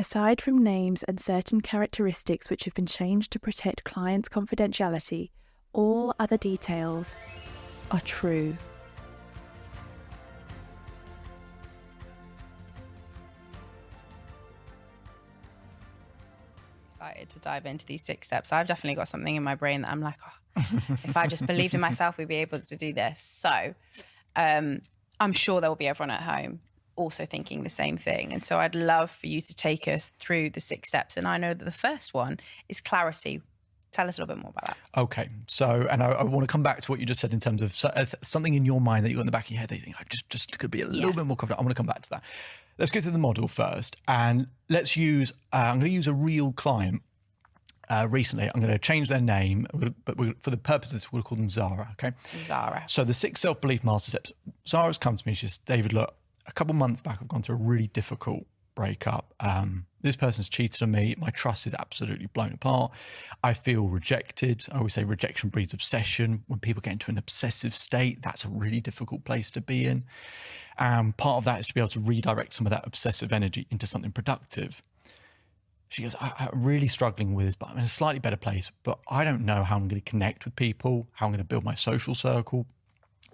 Aside from names and certain characteristics which have been changed to protect clients' confidentiality, all other details are true. Excited to dive into these 6 steps. I've definitely got something in my brain that I'm like, oh, if I just believed in myself, we'd be able to do this. So I'm sure there will be everyone at home also thinking the same thing. And so I'd love for you to take us through the 6 steps. And I know that the first one is clarity. Tell us a little bit more about that. Okay. So, and I want to come back to what you just said in terms of something in your mind that you got in the back of your head that you think, I just could be a little bit more confident. I want to come back to that. Let's go through the model first. And let's use, I'm going to use a real client recently. I'm going to change their name, but for the purpose of this, we'll call them Zara, okay? Zara. So the 6 self-belief master steps. Zara's come to me, she says, David, look, a couple months back, I've gone through a really difficult breakup. This person's cheated on me. My trust is absolutely blown apart. I feel rejected. I always say rejection breeds obsession. When people get into an obsessive state, that's a really difficult place to be in. Part of that is to be able to redirect some of that obsessive energy into something productive. She goes, I'm really struggling with this, but I'm in a slightly better place, but I don't know how I'm going to connect with people, how I'm going to build my social circle,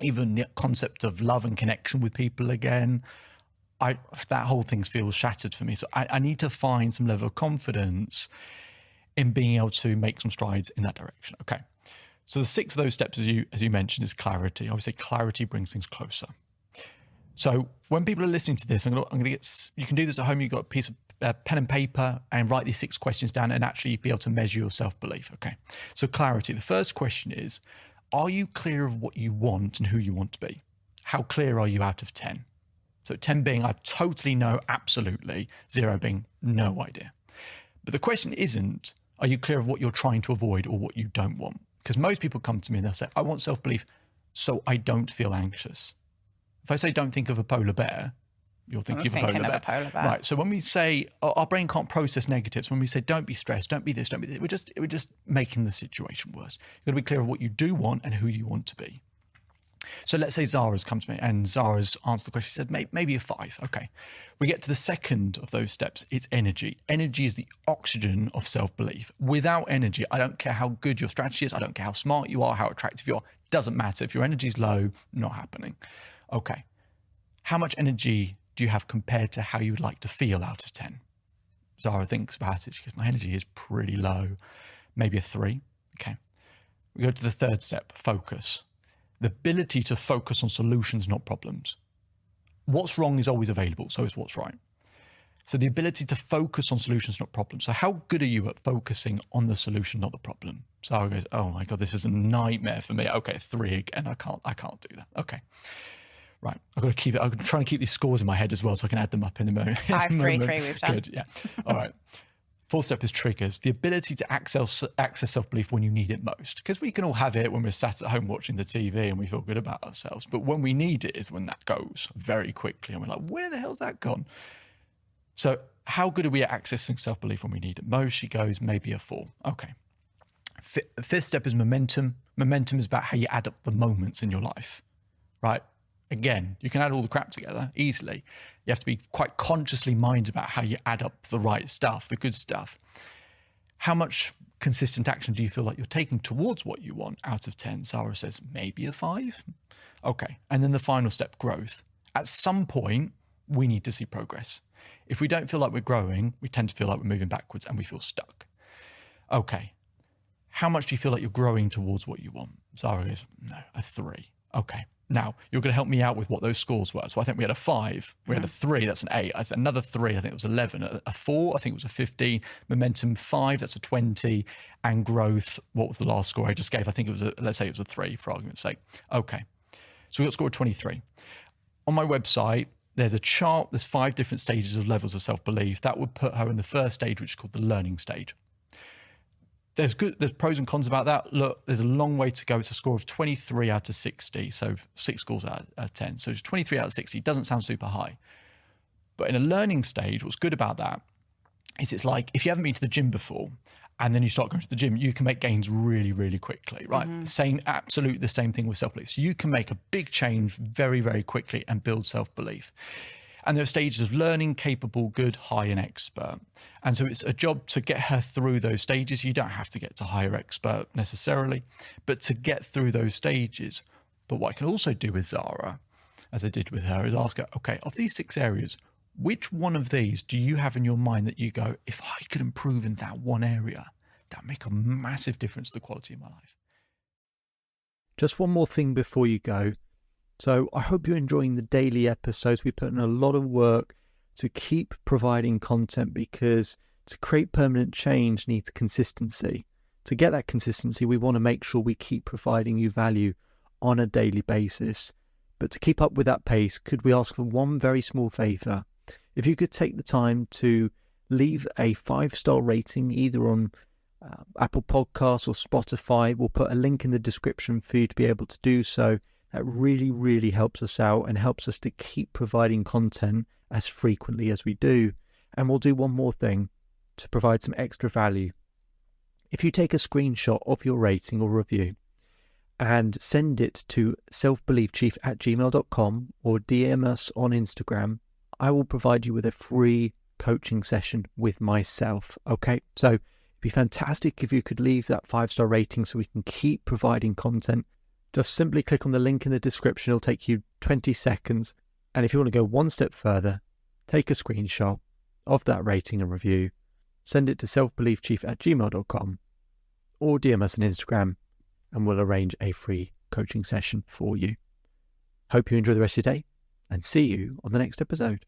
even the concept of love and connection with people again. That whole thing feels shattered for me. So I need to find some level of confidence in being able to make some strides in that direction. Okay. So the 6 of those steps, as you mentioned, is clarity. I would say clarity brings things closer. So when people are listening to this, I'm going to get, you can do this at home. You've got a piece of pen and paper and write these 6 questions down and actually be able to measure your self-belief. Okay. So clarity, the first question is, are you clear of what you want and who you want to be? How clear are you out of 10? So 10 being, I totally know, absolutely. 0 being, no idea. But the question isn't, are you clear of what you're trying to avoid or what you don't want? Because most people come to me and they'll say, I want self-belief so I don't feel anxious. If I say, don't think of a polar bear, you're thinking of a polar bear. Right. So when we say, our brain can't process negatives, when we say, don't be stressed, don't be this, don't be this, we're just making the situation worse. You've got to be clear of what you do want and who you want to be. So let's say Zara's come to me and Zara's answered the question. She said, maybe a 5. Okay. We get to the second of those steps. It's energy. Energy is the oxygen of self-belief. Without energy, I don't care how good your strategy is. I don't care how smart you are, how attractive you are. Doesn't matter. If your energy is low, not happening. Okay. How much energy do you have compared to how you would like to feel out of 10? Zara thinks about it. She goes, my energy is pretty low. Maybe a 3. Okay. We go to the third step, focus. The ability to focus on solutions, not problems. What's wrong is always available, so is what's right. So the ability to focus on solutions, not problems. So how good are you at focusing on the solution, not the problem? Zara goes, oh my God, this is a nightmare for me. Okay, 3 again, I can't do that. Okay. Right, I'm trying to keep these scores in my head as well so I can add them up in the moment. 5, 3, 3 we've done. Good, yeah. All right. 4th step is triggers, the ability to access self-belief when you need it most. Because we can all have it when we're sat at home watching the TV and we feel good about ourselves. But when we need it is when that goes very quickly and we're like, where the hell's that gone? So how good are we at accessing self-belief when we need it most? She goes, maybe a 4. Okay. 5th step is momentum. Momentum is about how you add up the moments in your life, right? Again, you can add all the crap together easily. You have to be quite consciously minded about how you add up the right stuff, the good stuff. How much consistent action do you feel like you're taking towards what you want out of 10? Zara says, maybe a 5. Okay. And then the final step, growth. At some point, we need to see progress. If we don't feel like we're growing, we tend to feel like we're moving backwards and we feel stuck. Okay. How much do you feel like you're growing towards what you want? Zara goes, no, a 3. Okay. Now, you're going to help me out with what those scores were. So I think we had a 5, we had a 3, that's an 8. Another 3, I think it was 11. A 4, I think it was a 15. Momentum 5, that's a 20. And growth, what was the last score I just gave? I think it was, let's say it was a 3 for argument's sake. Okay, so we got a score of 23. On my website, there's a chart, there's 5 different stages of levels of self-belief. That would put her in the first stage, which is called the learning stage. There's pros and cons about that. Look, there's a long way to go. It's a score of 23 out of 60. So 6 scores out of 10. So it's 23 out of 60. Doesn't sound super high. But in a learning stage, what's good about that is it's like if you haven't been to the gym before and then you start going to the gym, you can make gains really, really quickly, right? Absolutely the same thing with self-belief. So you can make a big change very, very quickly and build self-belief. And there are stages of learning, capable, good, high, and expert. And so it's a job to get her through those stages. You don't have to get to higher expert necessarily, but to get through those stages. But what I can also do with Zara, as I did with her, is ask her, okay, of these 6 areas, which one of these do you have in your mind that you go, if I could improve in that one area, that would make a massive difference to the quality of my life? Just one more thing before you go. So I hope you're enjoying the daily episodes. We put in a lot of work to keep providing content, because to create permanent change needs consistency. To get that consistency, we want to make sure we keep providing you value on a daily basis. But to keep up with that pace, could we ask for one very small favour? If you could take the time to leave a 5-star rating either on Apple Podcasts or Spotify. We'll put a link in the description for you to be able to do so. That really, really helps us out and helps us to keep providing content as frequently as we do. And we'll do one more thing to provide some extra value. If you take a screenshot of your rating or review and send it to selfbeliefchief@gmail.com or DM us on Instagram, I will provide you with a free coaching session with myself. Okay, so it'd be fantastic if you could leave that 5-star rating so we can keep providing content. Just simply click on the link in the description. It'll take you 20 seconds. And if you want to go one step further, take a screenshot of that rating and review, send it to selfbeliefchief@gmail.com or DM us on Instagram, and we'll arrange a free coaching session for you. Hope you enjoy the rest of your day, and see you on the next episode.